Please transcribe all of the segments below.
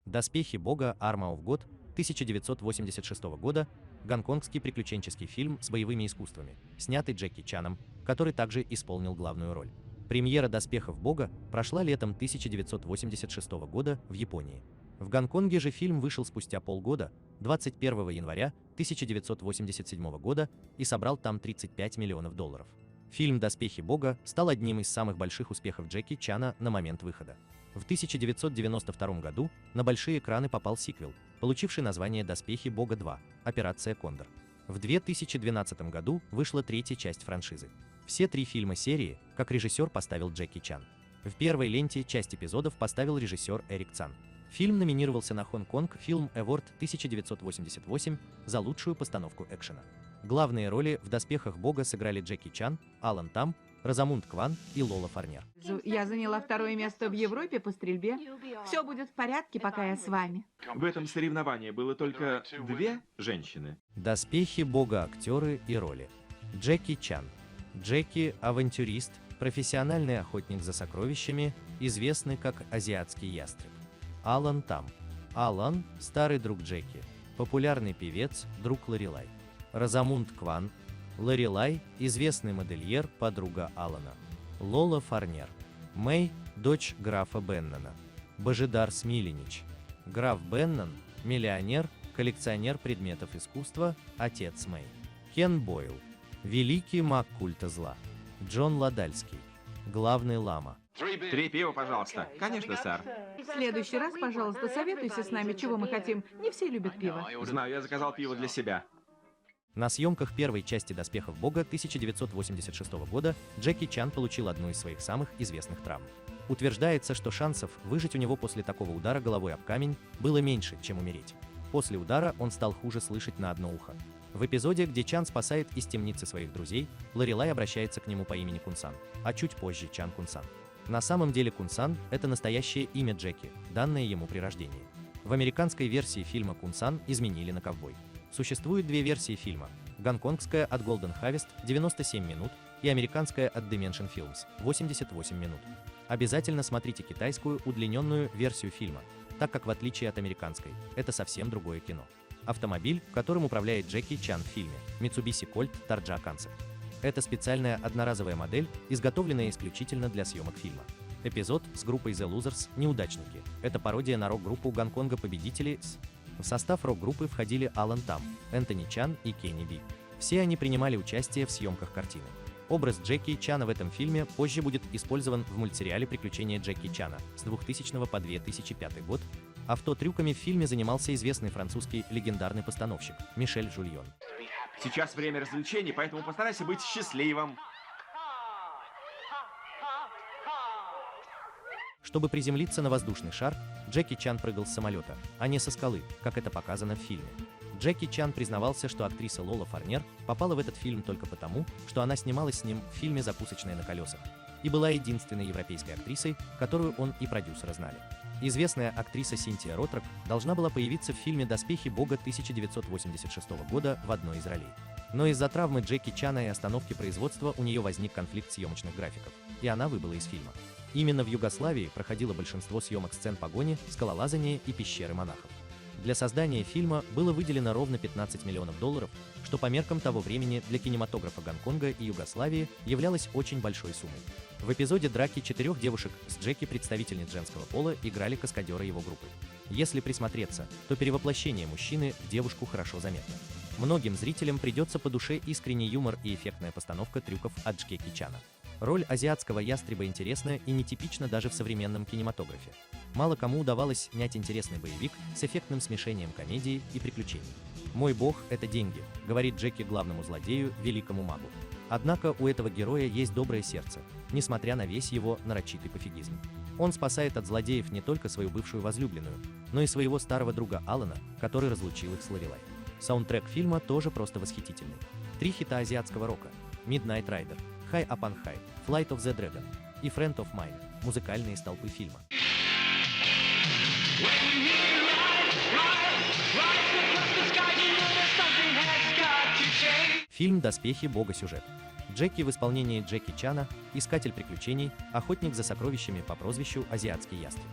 «Доспехи Бога. Armor of God» 1986 года – гонконгский приключенческий фильм с боевыми искусствами, снятый Джеки Чаном, который также исполнил главную роль. Премьера «Доспехов Бога» прошла летом 1986 года в Японии. В Гонконге же фильм вышел спустя полгода, 21 января 1987 года, и собрал там $35 миллионов. Фильм «Доспехи Бога» стал одним из самых больших успехов Джеки Чана на момент выхода. В 1992 году на большие экраны попал сиквел, получивший название «Доспехи Бога 2. Операция Кондор». В 2012 году вышла третья часть франшизы. Все три фильма серии, как режиссер, поставил Джеки Чан. В первой ленте часть эпизодов поставил режиссер Эрик Цан. Фильм номинировался на Hong-Kong Film Award 1988 за лучшую постановку экшена. Главные роли в «Доспехах Бога» сыграли Джеки Чан, Алан Там, Розамунд Кван и Лола Фарнер. Я заняла второе место в Европе по стрельбе. Все будет в порядке, пока я с вами. В этом соревновании было только две женщины. «Доспехи Бога» актеры и роли. Джеки Чан. Джеки – авантюрист, профессиональный охотник за сокровищами, известный как азиатский ястреб. Алан Там. Алан – старый друг Джеки, популярный певец, друг Лорелай. Розамунд Кван. Лорелай – известный модельер, подруга Алана. Лола Фарнер. Мэй – дочь графа Беннона. Божидар Смиленич. Граф Беннон – миллионер, коллекционер предметов искусства, отец Мэй. Кен Бойл. Великий маг культа зла. Джон Ладальский. Главный лама. 3 пива, пожалуйста. Конечно, сэр. В следующий раз, пожалуйста, советуйся с нами, чего мы хотим. Не все любят пиво. Знаю, я заказал пиво для себя. На съемках первой части «Доспехов Бога» 1986 года Джеки Чан получил одну из своих самых известных травм. Утверждается, что шансов выжить у него после такого удара головой об камень было меньше, чем умереть. После удара он стал хуже слышать на одно ухо. В эпизоде, где Чан спасает из темницы своих друзей, Лорелай обращается к нему по имени Кунсан, а чуть позже Чан Кунсан. На самом деле Кунсан – это настоящее имя Джеки, данное ему при рождении. В американской версии фильма Кунсан изменили на ковбой. Существует две версии фильма – гонконгская от Golden Harvest 97 минут и американская от Dimension Films 88 минут. Обязательно смотрите китайскую удлиненную версию фильма, так как в отличие от американской, это совсем другое кино. Автомобиль, которым управляет Джеки Чан в фильме – Mitsubishi Colt Targa Concept. Это специальная одноразовая модель, изготовленная исключительно для съемок фильма. Эпизод с группой The Losers «Неудачники» – это пародия на рок-группу Гонконга «Победители». В состав рок-группы входили Алан Там, Энтони Чан и Кенни Би. Все они принимали участие в съемках картины. Образ Джеки Чана в этом фильме позже будет использован в мультсериале «Приключения Джеки Чана» с 2000 по 2005 год. Автотрюками в фильме занимался известный французский легендарный постановщик Мишель Жульон. Сейчас время развлечений, поэтому постарайся быть счастливым. Чтобы приземлиться на воздушный шар, Джеки Чан прыгал с самолета, а не со скалы, как это показано в фильме. Джеки Чан признавался, что актриса Лола Фарнер попала в этот фильм только потому, что она снималась с ним в фильме «Закусочная на колесах» и была единственной европейской актрисой, которую он и продюсеры знали. Известная актриса Синтия Ротрок должна была появиться в фильме «Доспехи Бога» 1986 года в одной из ролей. Но из-за травмы Джеки Чана и остановки производства у нее возник конфликт съемочных графиков, и она выбыла из фильма. Именно в Югославии проходило большинство съемок сцен погони, скалолазания и пещеры монахов. Для создания фильма было выделено ровно $15 миллионов, что по меркам того времени для кинематографа Гонконга и Югославии являлось очень большой суммой. В эпизоде драки 4 девушек с Джеки, представительниц женского пола, играли каскадеры его группы. Если присмотреться, то перевоплощение мужчины в девушку хорошо заметно. Многим зрителям придется по душе искренний юмор и эффектная постановка трюков от Джеки Чана. Роль азиатского ястреба интересна и нетипична даже в современном кинематографе. Мало кому удавалось снять интересный боевик с эффектным смешением комедии и приключений. «Мой бог – это деньги», – говорит Джеки главному злодею, великому магу. Однако у этого героя есть доброе сердце, несмотря на весь его нарочитый пофигизм. Он спасает от злодеев не только свою бывшую возлюбленную, но и своего старого друга Алана, который разлучил их с Лорелай. Саундтрек фильма тоже просто восхитительный. 3 хита азиатского рока – Midnight Rider, High Upon High, Flight of the Dragon и Friend of Mine – музыкальные столпы фильма. Фильм «Доспехи Бога» сюжет. Джеки в исполнении Джеки Чана – искатель приключений, охотник за сокровищами по прозвищу Азиатский ястреб.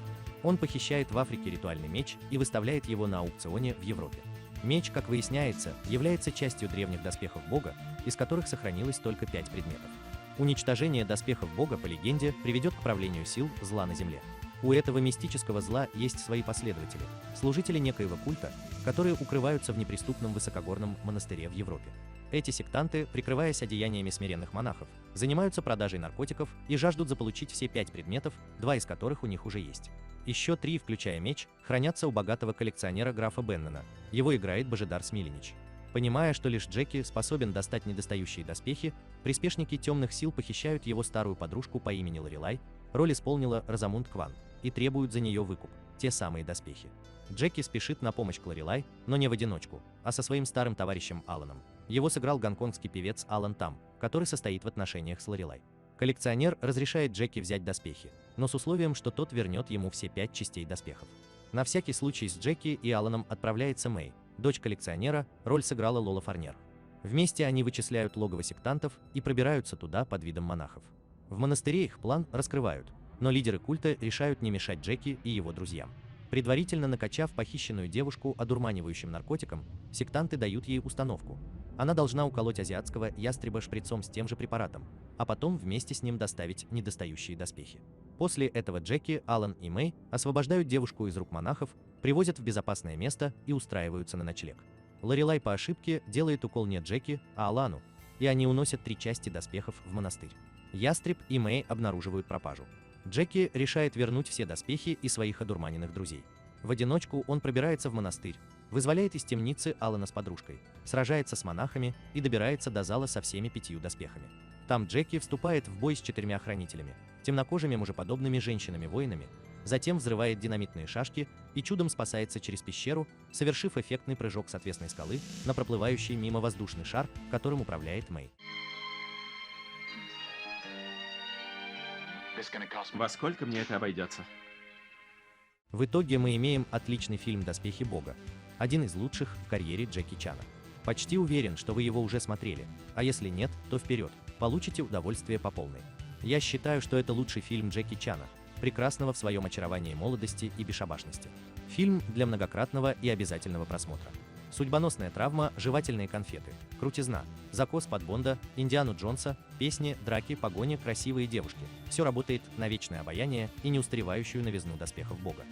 Он похищает в Африке ритуальный меч и выставляет его на аукционе в Европе. Меч, как выясняется, является частью древних доспехов Бога, из которых сохранилось только 5 предметов. Уничтожение доспехов Бога, по легенде, приведет к правлению сил зла на земле. У этого мистического зла есть свои последователи, служители некоего культа, которые укрываются в неприступном высокогорном монастыре в Европе. Эти сектанты, прикрываясь одеяниями смиренных монахов, занимаются продажей наркотиков и жаждут заполучить все 5 предметов, 2 из которых у них уже есть. Еще 3, включая меч, хранятся у богатого коллекционера графа Беннона. Его играет Божидар Смилинич. Понимая, что лишь Джеки способен достать недостающие доспехи, приспешники темных сил похищают его старую подружку по имени Лорелай, роль исполнила Розамунд Кван, и требуют за нее выкуп, те самые доспехи. Джеки спешит на помощь к Лорелай, но не в одиночку, а со своим старым товарищем Аланом. Его сыграл гонконгский певец Алан Там, который состоит в отношениях с Лорелай. Коллекционер разрешает Джеки взять доспехи, но с условием, что тот вернет ему все 5 частей доспехов. На всякий случай с Джеки и Аланом отправляется Мэй, дочь коллекционера, роль сыграла Лола Фарнер. Вместе они вычисляют логово сектантов и пробираются туда под видом монахов. В монастыре их план раскрывают, но лидеры культа решают не мешать Джеки и его друзьям. Предварительно накачав похищенную девушку одурманивающим наркотиком, сектанты дают ей установку. Она должна уколоть азиатского ястреба шприцом с тем же препаратом, а потом вместе с ним доставить недостающие доспехи. После этого Джеки, Алан и Мэй освобождают девушку из рук монахов, привозят в безопасное место и устраиваются на ночлег. Лорелай по ошибке делает укол не Джеки, а Алану, и они уносят 3 части доспехов в монастырь. Ястреб и Мэй обнаруживают пропажу. Джеки решает вернуть все доспехи и своих одурманенных друзей. В одиночку он пробирается в монастырь, вызволяет из темницы Алана с подружкой, сражается с монахами и добирается до зала со всеми 5 доспехами. Там Джеки вступает в бой с 4 охранителями, темнокожими мужеподобными женщинами-воинами, затем взрывает динамитные шашки и чудом спасается через пещеру, совершив эффектный прыжок с отвесной скалы на проплывающий мимо воздушный шар, которым управляет Мэй. Во сколько мне это обойдется? В итоге мы имеем отличный фильм «Доспехи Бога», один из лучших в карьере Джеки Чана. Почти уверен, что вы его уже смотрели, а если нет, то вперед, получите удовольствие по полной. Я считаю, что это лучший фильм Джеки Чана, прекрасного в своем очаровании молодости и бесшабашности. Фильм для многократного и обязательного просмотра. Судьбоносная травма, жевательные конфеты, крутизна, закос под Бонда, Индиану Джонса, песни, драки, погони, красивые девушки. Все работает на вечное обаяние и неустаревающую новизну доспехов Бога.